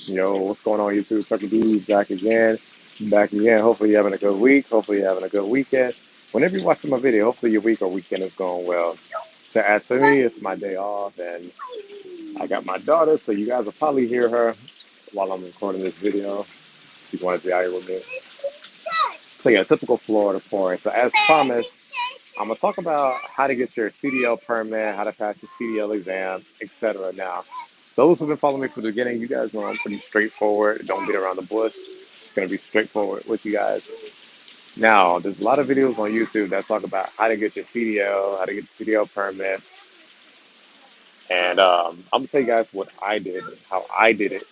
Yo, what's going on, YouTube? Trucker D back again. Back again. Hopefully, you're having a good week. Hopefully, you're having a good weekend. Whenever you're watching my video, hopefully, your week or weekend is going well. So, as for me, it's my day off, and I got my daughter, so you guys will probably hear her while I'm recording this video. She's wanted to be out here with me. So, yeah, typical Florida for it. So, as promised, I'm going to talk about how to get your CDL permit, how to pass your CDL exam, etc. Now, those who've been following me from the beginning, you guys know I'm pretty straightforward. Don't beat around the bush. It's going to be straightforward with you guys. Now, there's a lot of videos on YouTube that talk about how to get your CDL, how to get your CDL permit. And I'm going to tell you guys what I did, how I did it.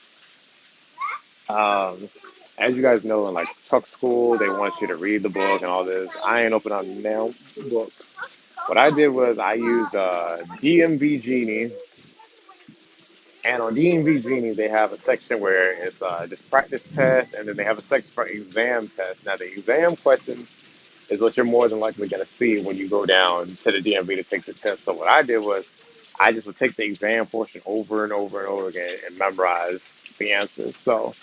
Um, as you guys know, in like truck school, they want you to read the book and all this. I ain't open up now book. What I did was I used DMV Genie, and on DMV Genie they have a section where it's just practice test, and then they have a section for exam test. Now the exam questions is what you're more than likely going to see when you go down to the DMV to take the test. So what I did was I just would take the exam portion over and over and over again and memorize the answers. So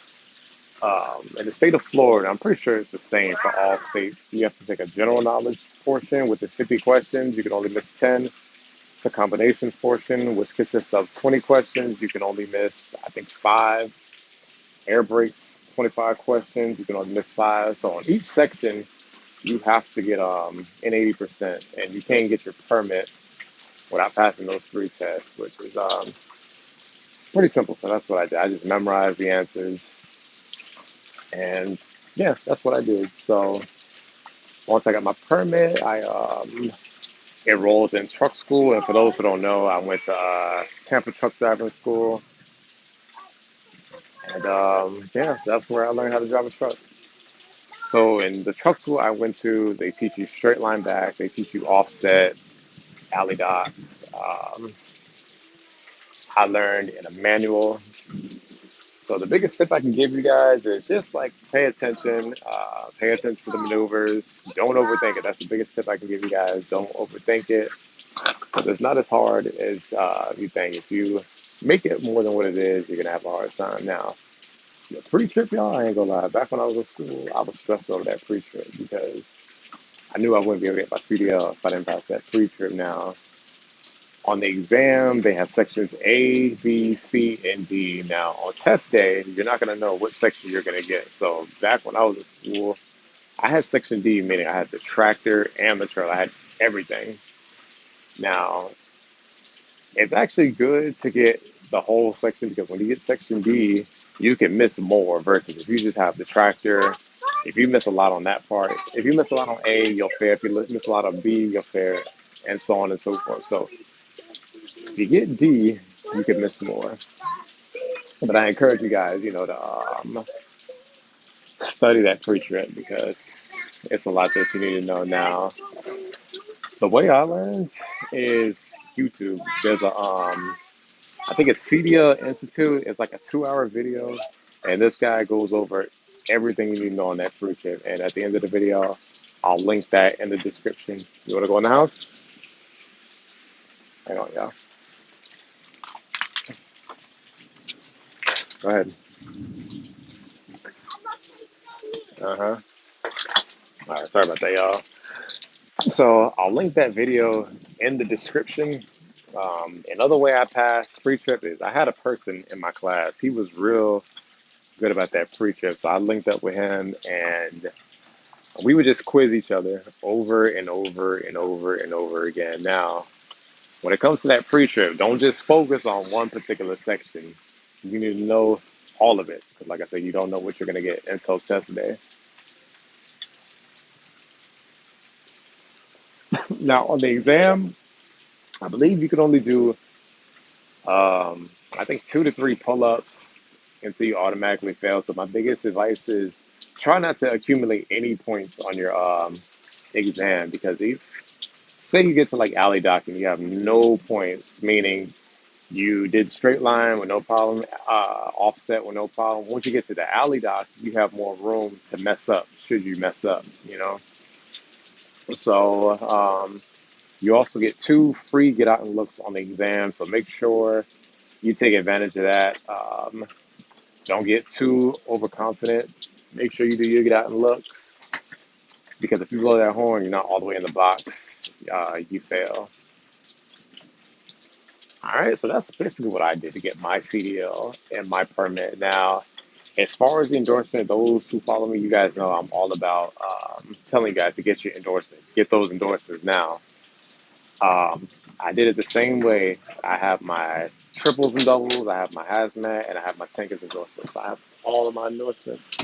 in the state of Florida, I'm pretty sure it's the same for all states. You have to take a general knowledge portion with the 50 questions. You can only miss 10. It's a combinations portion, which consists of 20 questions. You can only miss, I think, 5. Air brakes, 25 questions. You can only miss 5. So on each section, you have to get an 80%, and you can't get your permit without passing those 3 tests, which is pretty simple. So that's what I did. I just memorized the answers, and yeah, that's what I did. So once I got my permit, I enrolled in truck school. And for those who don't know, I went to Tampa Truck Driving School. And yeah, that's where I learned how to drive a truck. So in the truck school I went to, they teach you straight line back, they teach you offset, alley dock. Um, I learned in a manual. So the biggest tip I can give you guys is just like pay attention to the maneuvers. Don't overthink it. That's the biggest tip I can give you guys. Don't overthink it. Because it's not as hard as you think. If you make it more than what it is, you're gonna have a hard time. Now, the pre-trip, y'all, I ain't gonna lie. Back when I was in school, I was stressed over that pre-trip because I knew I wouldn't be able to get my CDL if I didn't pass that pre-trip. Now, on the exam, they have sections A, B, C, and D. Now, on test day, you're not gonna know what section you're gonna get. So back when I was in school, I had section D, meaning I had the tractor and the trailer. I had everything. Now, it's actually good to get the whole section because when you get section D, you can miss more versus if you just have the tractor. If you miss a lot on that part, if you miss a lot on A, you'll fare. If you miss a lot on B, you'll fare, and so on and so forth. So if you get D, you can miss more. But I encourage you guys, to study that pre-trip because it's a lot that you need to know now. The way I learned is YouTube. There's I think it's CDL Institute. It's like a 2-hour video, and this guy goes over everything you need to know on that fruit chip. And at the end of the video, I'll link that in the description. You want to go in the house? Hang on, y'all. Go ahead. Uh-huh. All right, sorry about that, y'all. So I'll link that video in the description. Another way I passed pre-trip is I had a person in my class. He was real good about that pre-trip. So I linked up with him, and we would just quiz each other over and over and over and over again. Now, when it comes to that pre-trip, don't just focus on one particular section. You need to know all of it. Because like I said, you don't know what you're going to get until test day. Now, on the exam, I believe you can only do, I think, 2 to 3 pull-ups until you automatically fail. So my biggest advice is try not to accumulate any points on your exam because say you get to like alley dock and you have no points, meaning you did straight line with no problem, offset with no problem. Once you get to the alley dock, you have more room to mess up should you mess up. So you also get 2 free get out and looks on the exam. So make sure you take advantage of that. Don't get too overconfident. Make sure you do your get out and looks, because if you blow that horn, you're not all the way in the box. You fail. All right, so that's basically what I did to get my CDL and my permit. Now, as far as the endorsement, those who follow me, you guys know I'm all about telling you guys to get your endorsements. Get those endorsements now. Um, I did it the same way. I have my triples and doubles, I have my hazmat, and I have my tankers endorsements. So I have all of my endorsements.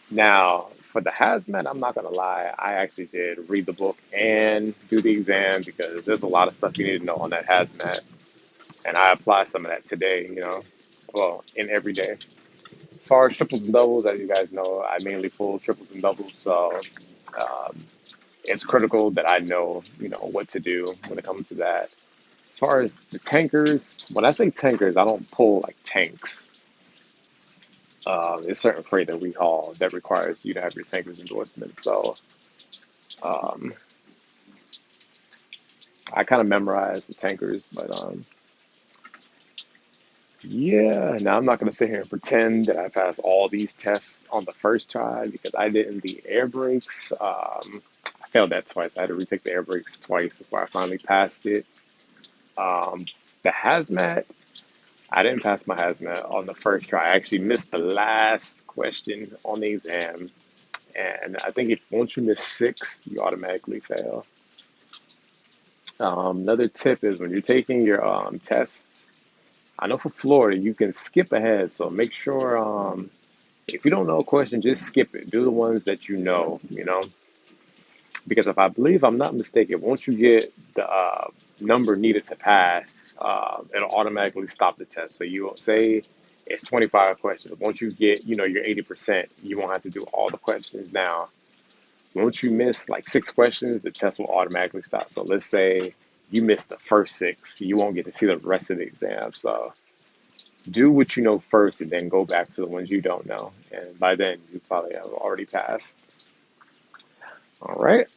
Now, for the hazmat, I'm not gonna lie, I actually did read the book and do the exam because there's a lot of stuff you need to know on that hazmat. And I apply some of that today, well, in every day. As far as triples and doubles, as you guys know, I mainly pull triples and doubles, so um, it's critical that I know, what to do when it comes to that. As far as the tankers, when I say tankers, I don't pull like tanks. There's certain freight that we haul that requires you to have your tankers endorsement. So um, I kind of memorize the tankers, but yeah. Now I'm not going to sit here and pretend that I passed all these tests on the first try because I didn't. The air brakes, I failed that twice. I had to retake the air brakes twice before I finally passed it. Um, the hazmat, I didn't pass my hazmat on the first try. I actually missed the last question on the exam. And I think if once you miss six, you automatically fail. Another tip is when you're taking your tests, I know for Florida, you can skip ahead. So make sure if you don't know a question, just skip it. Do the ones that you know. Because if I believe I'm not mistaken, once you get the number needed to pass, it'll automatically stop the test. So you will say it's 25 questions. Once you get, your 80%, you won't have to do all the questions now. Once you miss like six questions, the test will automatically stop. So let's say you missed the first six, you won't get to see the rest of the exam. So do what you know first and then go back to the ones you don't know. And by then, you probably have already passed. All right.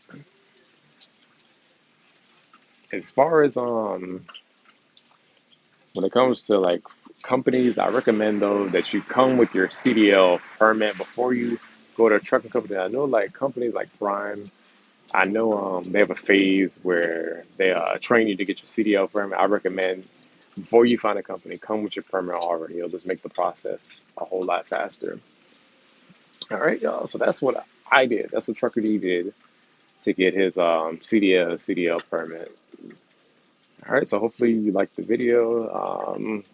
As far as when it comes to like companies, I recommend though that you come with your CDL permit before you go to a trucking company. I know like companies like Prime, I know they have a phase where they train you to get your CDL permit. I recommend before you find a company, come with your permit already. It'll just make the process a whole lot faster. All right, y'all. So that's what I did. That's what Trucker D did to get his CDL permit. All right, so hopefully you liked the video.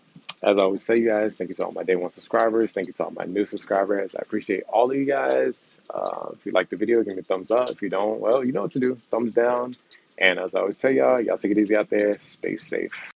As I always say, you guys, thank you to all my day one subscribers. Thank you to all my new subscribers. I appreciate all of you guys. If you like the video, give me a thumbs up. If you don't, well, you know what to do. Thumbs down. And as I always say, y'all take it easy out there. Stay safe.